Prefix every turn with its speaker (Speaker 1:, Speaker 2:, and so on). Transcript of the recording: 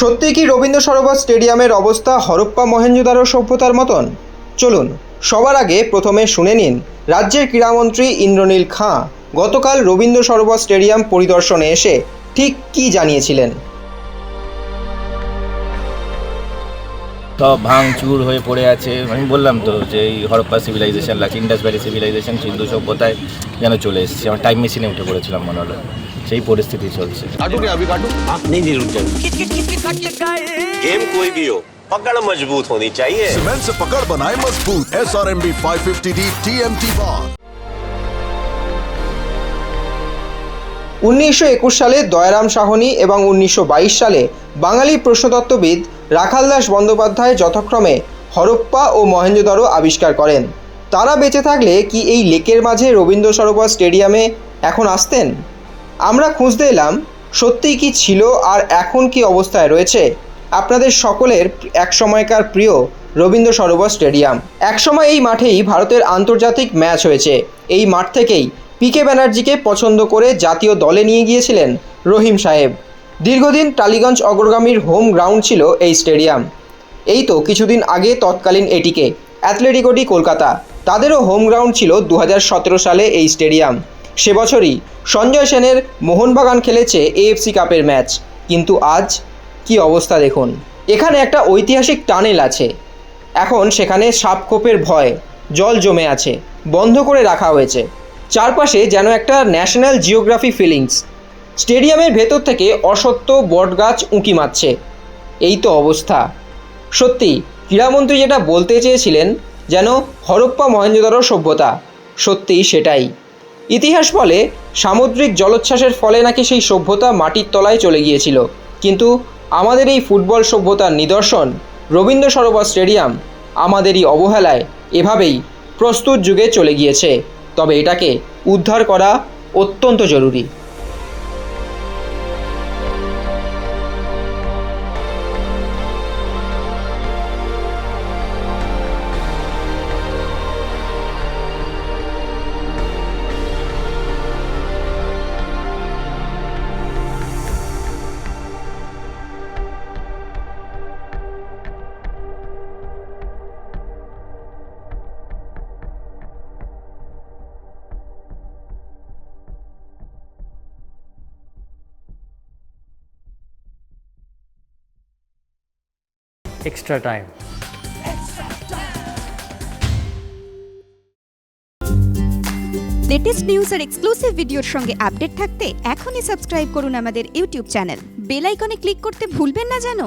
Speaker 1: সত্যি কি রবীন্দ্র সরোবর স্টেডিয়ামের অবস্থা হরপ্পা মহেঞ্জোদারো সভ্যতার মতন? চলুন সবার আগে প্রথমে শুনে নিন রাজ্যের ক্রীড়ামন্ত্রী ইন্দ্রনীল খাঁ গতকাল রবীন্দ্র সরোবর স্টেডিয়াম পরিদর্শনে এসে ঠিক কী জানিয়েছিলেন।
Speaker 2: সব ভাঙচুর হয়ে পড়ে আছে। আমি বললাম তো যে এই Harappa civilization Indus valley civilization Sindhu সভ্যতায় যেন চলে এসেছে। আমার টাইম মেশিনে উঠে পড়েছিলাম মনে হলো, সেই পরিস্থিতি চলছে।
Speaker 3: नहीं रुक जाओ। गेम कोई भी हो, पकड़ मजबूत होनी चाहिए।
Speaker 4: सीमेंट से पकड़ बनाए मजबूत। SRMB 550D TMT bar।
Speaker 1: 1921 সালে দয়ারাম সাহনী এবং 1922 সালে বাঙালি প্রশ্নতত্ত্ববিদ রাখালদাস বন্দ্যোপাধ্যায় যথাক্রমে হরপ্পা ও মহেঞ্জোদারো আবিষ্কার করেন। তারা বেঁচে থাকলে কি এই লেকের মাঝে রবীন্দ্র সরোবর স্টেডিয়ামে এখন আসতেন? আমরা খুঁজতে এলাম সত্যিই কি ছিল আর এখন কি অবস্থায় রয়েছে আপনাদের সকলের একসময়কার প্রিয় রবীন্দ্র সরোবর স্টেডিয়াম। একসময় এই মাঠেই ভারতের আন্তর্জাতিক ম্যাচ হয়েছে। এই মাঠ থেকেই পিকে ব্যানার্জিকে পছন্দ করে জাতীয় দলে নিয়ে গিয়েছিলেন রহিম সাহেব। দীর্ঘদিন টালিগঞ্জ অগ্রগামীর হোম গ্রাউন্ড ছিল এই স্টেডিয়াম। এই তো কিছুদিন আগে তৎকালীন এটিকে অ্যাথলেটিকো ডি কলকাতা, তাদেরও হোম গ্রাউন্ড ছিল 2017 সালে এই স্টেডিয়াম। সে বছরই সঞ্জয় সেনের মোহনবাগান খেলেছে AFC কাপের ম্যাচ। কিন্তু আজ কি অবস্থা দেখুন। এখানে একটা ঐতিহাসিক টানেল আছে, এখন সেখানে সাপখোপের ভয়, জল জমে আছে, বন্ধ করে রাখা হয়েছে। চারপাশে যেন একটা ন্যাশনাল জিওগ্রাফি ফিলিংস। স্টেডিয়ামের ভেতর থেকে অসত্য বটগাছ উঁকি মারছে। এই তো অবস্থা। সত্যি ক্রীড়ামন্ত্রী যেটা বলতে চেয়েছিলেন যেন হরপ্পা মহেঞ্জোদারো সভ্যতা, সত্যিই সেটাই। ইতিহাস বলে সামুদ্রিক জলোচ্ছ্বাসের ফলে নাকি সেই সভ্যতা মাটির তলায় চলে গিয়েছিল। কিন্তু আমাদের এই ফুটবল সভ্যতার নিদর্শন রবীন্দ্র সরোবর স্টেডিয়াম আমাদেরই অবহেলায় এভাবেই প্রস্তুত যুগে চলে গিয়েছে। তবে এটাকে উদ্ধার করা অত্যন্ত জরুরি।
Speaker 5: extra time.
Speaker 6: লেটেস্ট নিউজ আর এক্সক্লুসিভ ভিডিওর সঙ্গে আপডেট থাকতে এখনই সাবস্ক্রাইব করুন আমাদের ইউটিউব চ্যানেল। বেল আইকনে ক্লিক করতে ভুলবেন না যেন।